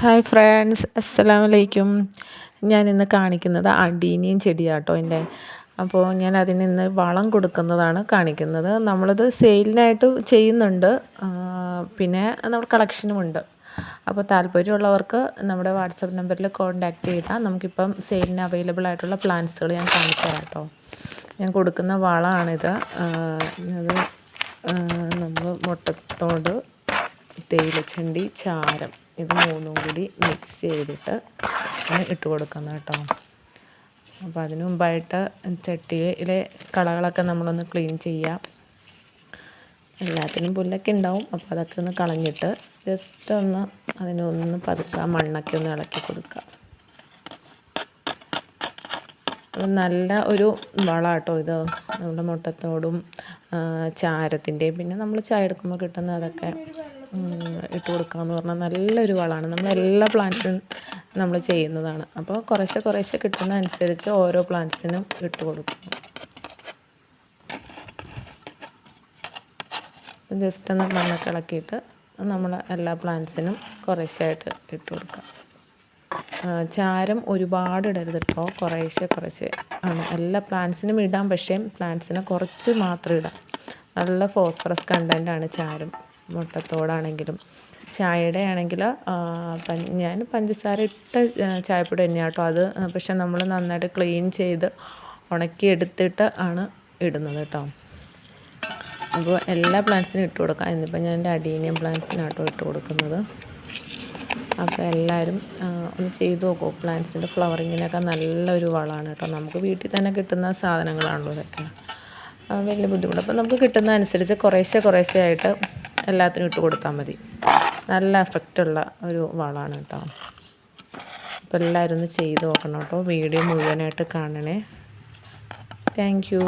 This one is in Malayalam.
ഹായ് ഫ്രണ്ട്സ്, അസ്സലാമലൈക്കും. ഞാനിന്ന് കാണിക്കുന്നത് അടീനിയം ചെടിയാട്ടോ എൻ്റെ. അപ്പോൾ ഞാൻ അതിനിന്ന് വളം കൊടുക്കുന്നതാണ് കാണിക്കുന്നത്. നമ്മളിത് സെയിലിനായിട്ട് ചെയ്യുന്നുണ്ട്, പിന്നെ നമ്മുടെ കളക്ഷനുമുണ്ട്. അപ്പോൾ താല്പര്യമുള്ളവർക്ക് നമ്മുടെ വാട്സപ്പ് നമ്പറിൽ കോൺടാക്റ്റ് ചെയ്താൽ നമുക്കിപ്പം സെയിലിന് അവൈലബിൾ ആയിട്ടുള്ള പ്ലാന്റ്സുകൾ ഞാൻ കാണിച്ചു തരാം കേട്ടോ. ഞാൻ കൊടുക്കുന്ന വളമാണിത്. അത് നമ്മൾ മുട്ടത്തോട്, തേയിലച്ചണ്ടി, ചാരം, ഇത് മൂന്നും കൂടി മിക്സ് ചെയ്തിട്ട് ഇട്ട് കൊടുക്കുന്നത് കേട്ടോ. അപ്പോൾ അതിന് മുമ്പായിട്ട് ചട്ടിയിലെ കളകളൊക്കെ നമ്മളൊന്ന് ക്ലീൻ ചെയ്യാം. എല്ലാത്തിനും പുല്ലൊക്കെ ഉണ്ടാവും, അപ്പോൾ അതൊക്കെ ഒന്ന് കളഞ്ഞിട്ട് ജസ്റ്റ് ഒന്ന് അതിനൊന്ന് പതുക്കുക, മണ്ണൊക്കെ ഒന്ന് ഇളക്കി കൊടുക്കുക. നല്ല ഒരു വളം കേട്ടോ ഇത്. നമ്മുടെ മുട്ടത്തോടും ചാരത്തിൻ്റെയും പിന്നെ നമ്മൾ ചായ എടുക്കുമ്പോൾ കിട്ടുന്ന അതൊക്കെ ഇട്ട് കൊടുക്കാമെന്ന് പറഞ്ഞാൽ നല്ലൊരു വളമാണ്. നമ്മളെല്ലാ പ്ലാന്റ്സും നമ്മൾ ചെയ്യുന്നതാണ്. അപ്പോൾ കുറേശ്ശെ കിട്ടുന്ന അനുസരിച്ച് ഓരോ പ്ലാന്റ്സിനും ഇട്ട് കൊടുക്കും. ജസ്റ്റ് ഒന്ന് മണ്ണൊക്കെ ഇളക്കിയിട്ട് നമ്മൾ എല്ലാ പ്ലാന്റ്സിനും കുറേശ്ശായിട്ട് ഇട്ട് കൊടുക്കാം. ചാരം ഒരുപാട് ഇടരുത് കേട്ടോ, കുറേശ്ശെ ആണ്. എല്ലാ പ്ലാന്റ്സിനും ഇടാം, പക്ഷേ പ്ലാന്റ്സിനെ കുറച്ച് മാത്രം ഇടാം. നല്ല ഫോസ്ഫറസ് കണ്ടൻ്റാണ് ചാരം. മുട്ടത്തോടാണെങ്കിലും ചായയുടെ ആണെങ്കിൽ ഞാൻ പഞ്ചസാര ഇട്ട ചായപ്പൊടി തന്നെയാണ് കേട്ടോ അത്. പക്ഷെ നമ്മൾ നന്നായിട്ട് ക്ലീൻ ചെയ്ത് ഉണക്കി എടുത്തിട്ട് ആണ് ഇടുന്നത് കേട്ടോ. അപ്പോൾ എല്ലാ പ്ലാന്റ്സിനും ഇട്ട് കൊടുക്കാം. ഇന്നിപ്പോൾ ഞാൻ എൻ്റെ അഡീനിയം പ്ലാന്റ്സിനാണ് കേട്ടോ ഇട്ട് കൊടുക്കുന്നത്. അപ്പോൾ എല്ലാവരും ഒന്ന് ചെയ്ത് നോക്കൂ. പ്ലാന്റ്സിൻ്റെ ഫ്ലവറിങ്ങിനൊക്കെ നല്ലൊരു വളമാണ് കേട്ടോ. നമുക്ക് വീട്ടിൽ തന്നെ കിട്ടുന്ന സാധനങ്ങളാണല്ലോ ഇതൊക്കെ. വലിയ ബുദ്ധിമുട്ട്. അപ്പോൾ നമുക്ക് കിട്ടുന്ന അനുസരിച്ച് കുറേശ്ശെ ആയിട്ട് എല്ലാത്തിനും ഇട്ട് കൊടുത്താൽ മതി. നല്ല എഫക്റ്റുള്ള ഒരു വളമാണ് കേട്ടോ. അപ്പോൾ എല്ലാവരും ഒന്ന് ചെയ്ത് നോക്കണം കേട്ടോ. വീഡിയോ മുഴുവനായിട്ട് കാണണേ. Thank you.